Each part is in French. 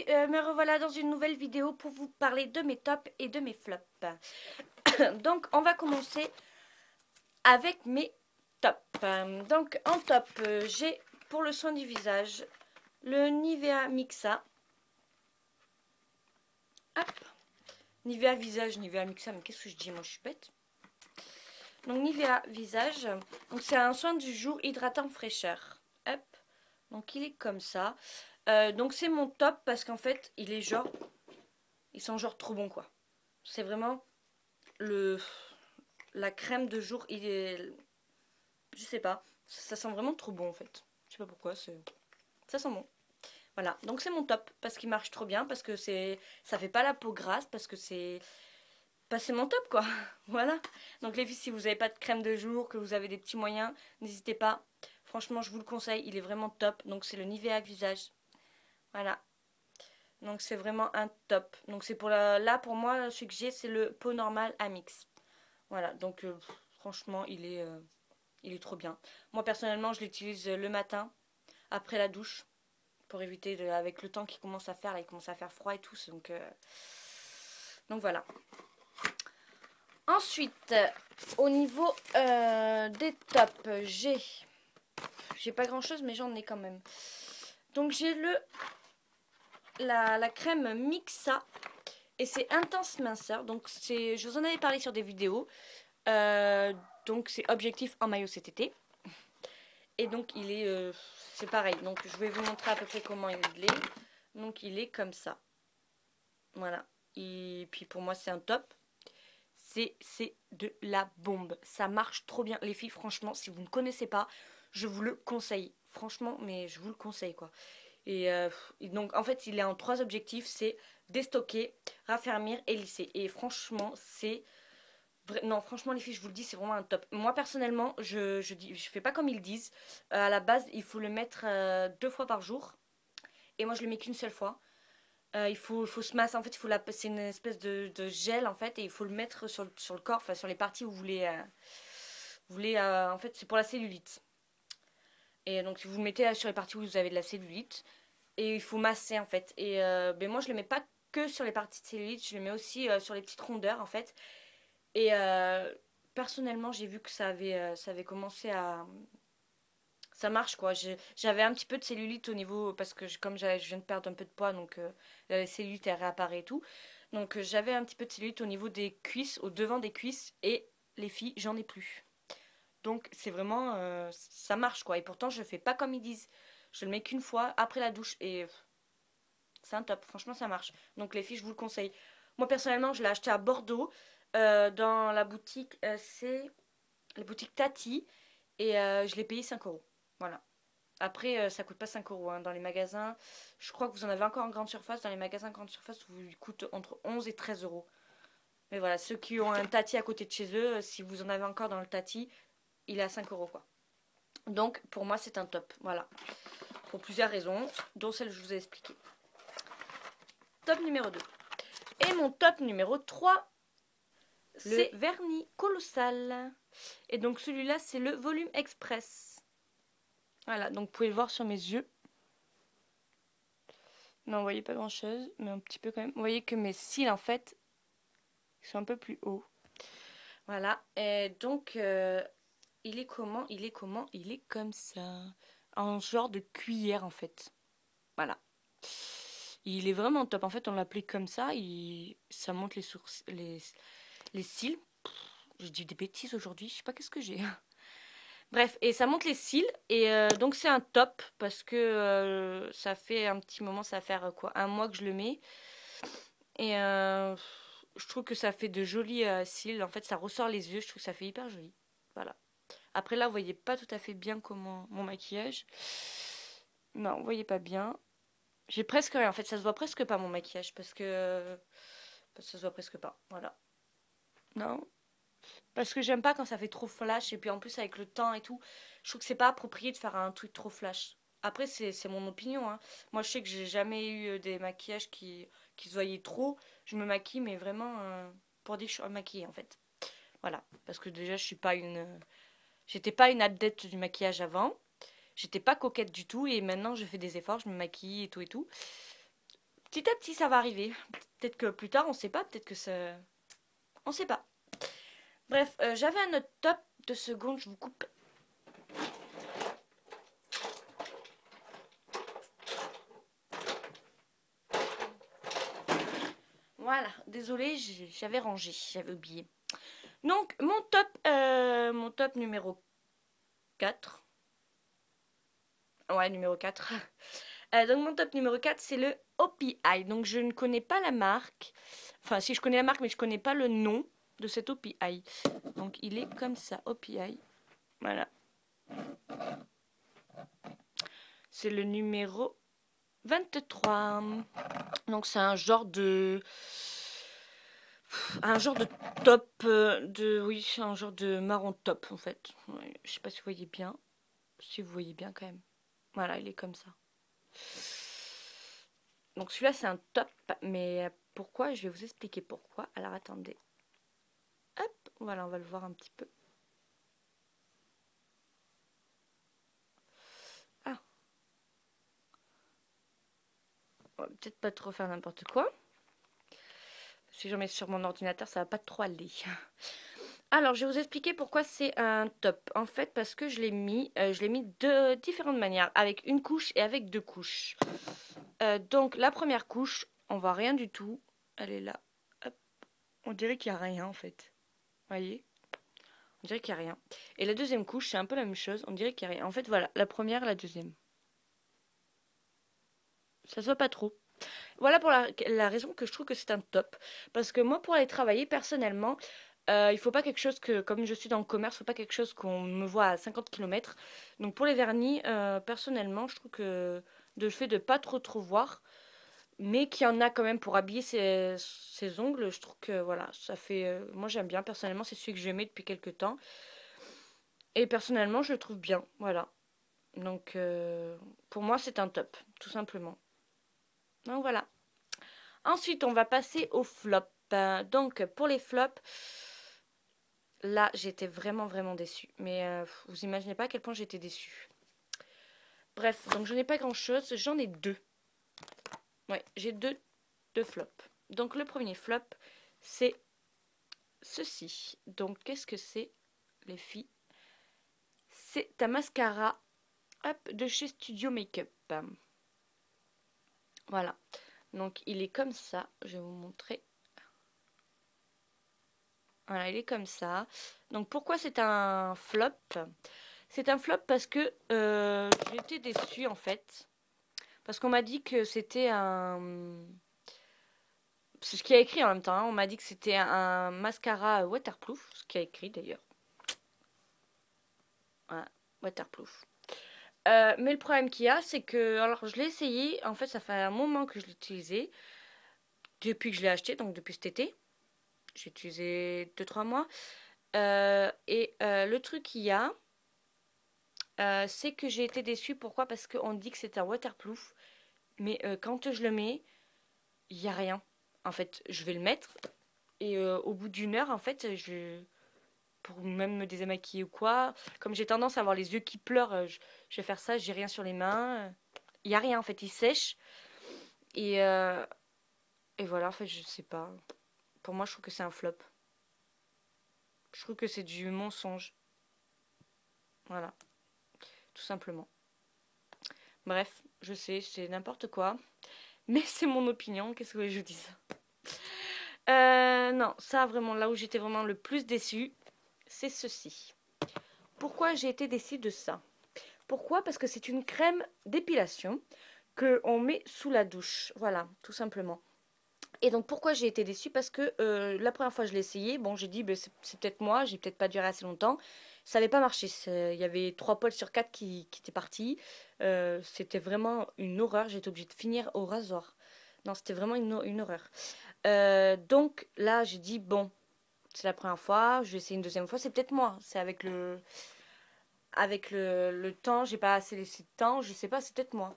me revoilà dans une nouvelle vidéo pour vous parler de mes tops et de mes flops. Donc on va commencer avec mes tops. Donc en top, j'ai pour le soin du visage le Nivea Mixa. Hop. Nivea visage, Nivea Mixa, mais qu'est-ce que je dis, moi je suis bête. Donc Nivea visage, donc c'est un soin du jour hydratant fraîcheur. Hop. Donc il est comme ça. Donc c'est mon top parce qu'en fait il est genre, ils sont genre trop bons quoi. C'est vraiment la crème de jour, il est, je sais pas, ça sent vraiment trop bon en fait. Je sais pas pourquoi, ça sent bon. Voilà, donc c'est mon top parce qu'il marche trop bien, parce que ça fait pas la peau grasse, parce que c'est mon top quoi. Voilà. Donc les filles, si vous n'avez pas de crème de jour, que vous avez des petits moyens, n'hésitez pas. Franchement, je vous le conseille, il est vraiment top. Donc c'est le Nivea visage. Voilà. Donc c'est vraiment un top. Donc c'est pour là pour moi, celui que j'ai, c'est le Peau Normal Amix. Voilà, donc franchement, il est trop bien. Moi personnellement, je l'utilise le matin après la douche pour éviter avec le temps qui commence à faire, là, il commence à faire froid et tout, donc voilà. Ensuite, au niveau des tops, j'ai pas grand chose mais j'en ai quand même. Donc j'ai la crème Mixa et c'est intense minceur. Donc je vous en avais parlé sur des vidéos. Donc c'est objectif en maillot cet été. Et donc il est, c'est pareil. Donc je vais vous montrer à peu près comment il est. Donc il est comme ça. Voilà. Et puis pour moi c'est un top. C'est de la bombe. Ça marche trop bien. Les filles, franchement, si vous ne connaissez pas, je vous le conseille. Franchement, mais je vous le conseille quoi. Et donc en fait il est en 3 objectifs. C'est déstocker, raffermir et lisser. Et franchement c'est... Non, franchement, les filles, je vous le dis, c'est vraiment un top. Moi, personnellement, je fais pas comme ils disent. À la base, il faut le mettre 2 fois par jour. Et moi, je le mets qu'une seule fois. Il faut se masser. En fait, c'est une espèce de gel, en fait. Et il faut le mettre sur le corps, enfin, sur les parties où vous voulez. En fait, c'est pour la cellulite. Et donc, si vous le mettez sur les parties où vous avez de la cellulite. Et il faut masser, en fait. Et ben, moi, je le mets pas que sur les parties de cellulite. Je le mets aussi sur les petites rondeurs, en fait. Et personnellement, j'ai vu que ça avait commencé à... Ça marche quoi. J'avais un petit peu de cellulite au niveau... Parce que comme je viens de perdre un peu de poids, donc la cellulite elle réapparaît et tout. Donc j'avais un petit peu de cellulite au niveau des cuisses, au devant des cuisses. Et les filles, j'en ai plus. Donc c'est vraiment... ça marche quoi. Et pourtant, je fais pas comme ils disent. Je le mets qu'une fois après la douche. Et c'est un top. Franchement, ça marche. Donc les filles, je vous le conseille. Moi personnellement, je l'ai acheté à Bordeaux. Dans la boutique, c'est la boutique Tati. Et je l'ai payé 5 euros. Voilà. Après, ça coûte pas 5 euros hein, dans les magasins. Je crois que vous en avez encore en grande surface. Dans les magasins grande surface, vous il coûte entre 11 et 13 euros. Mais voilà, ceux qui ont un Tati à côté de chez eux, si vous en avez encore dans le Tati, il est à 5 euros quoi. Donc pour moi, c'est un top. Voilà. Pour plusieurs raisons, dont celle que je vous ai expliquée. Top numéro 2. Et mon top numéro 3, c'est le vernis colossal. Et donc celui-là, c'est le volume express. Voilà, donc vous pouvez le voir sur mes yeux. Non, vous voyez pas grand chose, mais un petit peu quand même. Vous voyez que mes cils, en fait, sont un peu plus hauts. Voilà, et donc, il est comment? Il est comme ça. En genre de cuillère, en fait. Voilà. Il est vraiment top. En fait, on l'appelait comme ça. Ça monte les sourcils, les cils. Je dis des bêtises aujourd'hui, je sais pas qu'est-ce que j'ai. Bref, et ça monte les cils. Et donc c'est un top parce que ça fait un petit moment, ça va faire quoi, 1 mois que je le mets. Et je trouve que ça fait de jolis cils. En fait, ça ressort les yeux. Je trouve que ça fait hyper joli. Voilà. Après là, vous voyez pas tout à fait bien comment mon maquillage. Non, vous voyez pas bien. J'ai presque rien. En fait, ça se voit presque pas mon maquillage parce que ça se voit presque pas. Voilà. Non. Parce que j'aime pas quand ça fait trop flash. Et puis en plus, avec le temps et tout, je trouve que c'est pas approprié de faire un truc trop flash. Après, c'est mon opinion. Hein. Moi, je sais que j'ai jamais eu des maquillages qui se voyaient trop. Je me maquille, mais vraiment pour dire que je suis maquillée en fait. Voilà. Parce que déjà, je suis pas une. J'étais pas une adepte du maquillage avant. J'étais pas coquette du tout. Et maintenant, je fais des efforts. Je me maquille et tout et tout. petit à petit, ça va arriver. Peut-être que plus tard, on sait pas. Peut-être que ça... On sait pas. Bref, j'avais un autre top. 2 secondes, je vous coupe. Voilà, désolée, j'avais rangé, j'avais oublié. Donc, mon top numéro 4. Ouais, numéro 4. Donc, mon top numéro 4, c'est le OPI. Donc, je ne connais pas la marque. Enfin, si je connais la marque, mais je ne connais pas le nom de cet OPI. Donc, il est comme ça, OPI. Voilà. C'est le numéro 23. Donc, c'est un genre de... top, oui, c'est un genre de marron top en fait. Ouais, je sais pas si vous voyez bien. Si vous voyez bien quand même. Voilà, il est comme ça. Donc celui-là c'est un top, mais pourquoi? Je vais vous expliquer pourquoi. Alors attendez. Hop, voilà, on va le voir un petit peu. Ah. On va peut-être pas trop faire n'importe quoi. Si je mets sur mon ordinateur, ça va pas trop aller. Alors, je vais vous expliquer pourquoi c'est un top. En fait, parce que je l'ai mis de différentes manières, avec une couche et avec 2 couches. Donc, la première couche, on voit rien du tout. Elle est là. Hop. On dirait qu'il n'y a rien, en fait. Vous voyez? On dirait qu'il n'y a rien. Et la deuxième couche, c'est un peu la même chose. On dirait qu'il n'y a rien. En fait, voilà, la première et la deuxième. Ça se voit pas trop. Voilà pour la raison que je trouve que c'est un top. Parce que moi, pour aller travailler, personnellement, il faut pas quelque chose que, comme je suis dans le commerce, il faut pas quelque chose qu'on me voit à 50 km. Donc pour les vernis, personnellement, je trouve que le fait de pas trop voir, mais qu'il y en a quand même pour habiller ses ongles, je trouve que voilà, ça fait... moi j'aime bien, personnellement, c'est celui que je mets depuis quelques temps. Et personnellement, je le trouve bien, voilà. Donc pour moi, c'est un top, tout simplement. Donc voilà. Ensuite, on va passer aux flops. Donc, pour les flops, là, j'étais vraiment déçue. Mais vous imaginez pas à quel point j'étais déçue. Bref, donc je n'ai pas grand-chose. J'en ai 2. Ouais, j'ai deux flops. Donc, le premier flop, c'est ceci. Donc, qu'est-ce que c'est, les filles? C'est un mascara hop, de chez Studio Makeup. Voilà. Donc, il est comme ça. Je vais vous montrer. Voilà, il est comme ça. Donc pourquoi c'est un flop? C'est un flop parce que j'étais déçue en fait. Parce qu'on m'a dit que c'était un... C'est ce qu'il y a écrit en même temps. Hein. On m'a dit que c'était un mascara waterproof. Ce qu'il y a écrit d'ailleurs. Voilà, waterproof. Mais le problème qu'il y a, c'est que... Alors je l'ai essayé. En fait, ça fait un moment que je l'ai utilisé. Depuis que je l'ai acheté, donc depuis cet été. J'ai utilisé 2-3 mois. Le truc qu'il y a... c'est que j'ai été déçue. Pourquoi? Parce qu'on dit que c'est un waterproof. Mais quand je le mets, il n'y a rien. En fait, je vais le mettre. Et au bout d'1 heure, en fait, pour même me démaquiller ou quoi, comme j'ai tendance à avoir les yeux qui pleurent, je vais faire ça, j'ai rien sur les mains. Il n'y a rien, en fait, il sèche. Et, euh, et voilà, en fait, je sais pas. Pour moi, je trouve que c'est un flop. Je trouve que c'est du mensonge. Voilà, tout simplement. Bref, je sais, c'est n'importe quoi. Mais c'est mon opinion, qu'est-ce que je vous dis? Non, ça vraiment, là où j'étais vraiment le plus déçue, c'est ceci. Pourquoi j'ai été déçue de ça? Pourquoi? Parce que c'est une crème d'épilation que on met sous la douche. Voilà, tout simplement. Et donc pourquoi j'ai été déçue? Parce que la première fois je l'ai essayé, bon j'ai dit bah, c'est peut-être moi, j'ai peut-être pas duré assez longtemps. Ça n'avait pas marché. Il y avait 3 poils sur 4 qui étaient partis. C'était vraiment une horreur. J'étais obligée de finir au rasoir. Non, c'était vraiment une horreur. Donc là, j'ai dit, bon, c'est la première fois, je vais essayer une deuxième fois. C'est peut-être moi. C'est avec le temps, j'ai pas assez laissé de temps, je sais pas, c'est peut-être moi.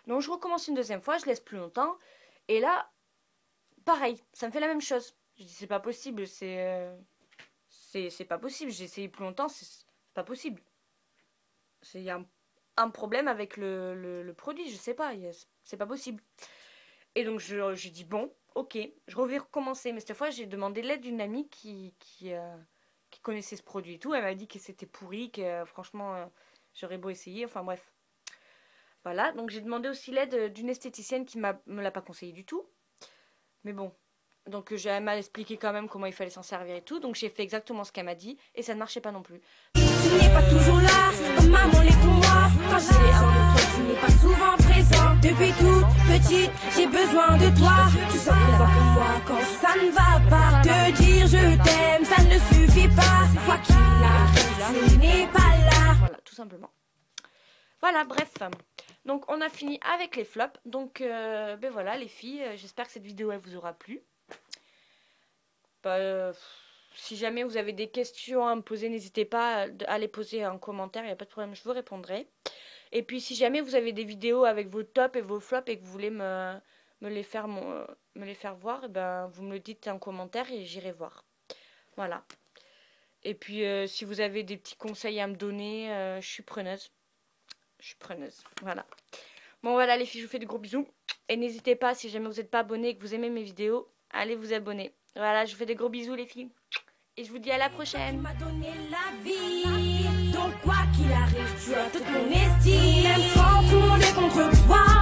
Donc je recommence une deuxième fois, je laisse plus longtemps. Et là, pareil, ça me fait la même chose. Je dis, c'est pas possible, c'est pas possible. J'ai essayé plus longtemps, c'est pas possible. Il y a un problème avec le produit, je sais pas, c'est pas possible. Et donc j'ai dit bon, ok, je vais recommencer. Mais cette fois j'ai demandé l'aide d'une amie qui connaissait ce produit et tout. Elle m'a dit que c'était pourri, que franchement j'aurais beau essayer, enfin bref. Voilà, donc j'ai demandé aussi l'aide d'une esthéticienne qui me l'a pas conseillé du tout. Mais bon, donc j'ai mal expliqué quand même comment il fallait s'en servir et tout. Donc j'ai fait exactement ce qu'elle m'a dit et ça ne marchait pas non plus. Tu n'es pas toujours là, comme maman l'est pour moi. Quand j'ai besoin de toi, tu n'es pas souvent présent. Depuis toute petite, j'ai besoin de toi. Tu sois présent pour moi quand ça ne va pas. Te dire je t'aime, ça ne suffit pas. Quoi qu'il arrive, tu n'es pas là. Voilà, tout simplement. Voilà, bref. Donc on a fini avec les flops. Donc ben voilà les filles, j'espère que cette vidéo elle vous aura plu. Si jamais vous avez des questions à me poser, n'hésitez pas à les poser en commentaire, il n'y a pas de problème, je vous répondrai. Et puis si jamais vous avez des vidéos avec vos tops et vos flops et que vous voulez me les faire voir, ben, vous me le dites en commentaire et j'irai voir. Voilà. Et puis si vous avez des petits conseils à me donner, je suis preneuse. Je suis preneuse, voilà. Bon voilà les filles, je vous fais de gros bisous. Et n'hésitez pas, si jamais vous n'êtes pas abonné et que vous aimez mes vidéos, allez vous abonner. Voilà, je vous fais de gros bisous les filles. Et je vous dis à la prochaine. Tu m'as donné la vie, donc quoi qu'il arrive, tu as toute mon estime. Même quand tout le monde est contre toi.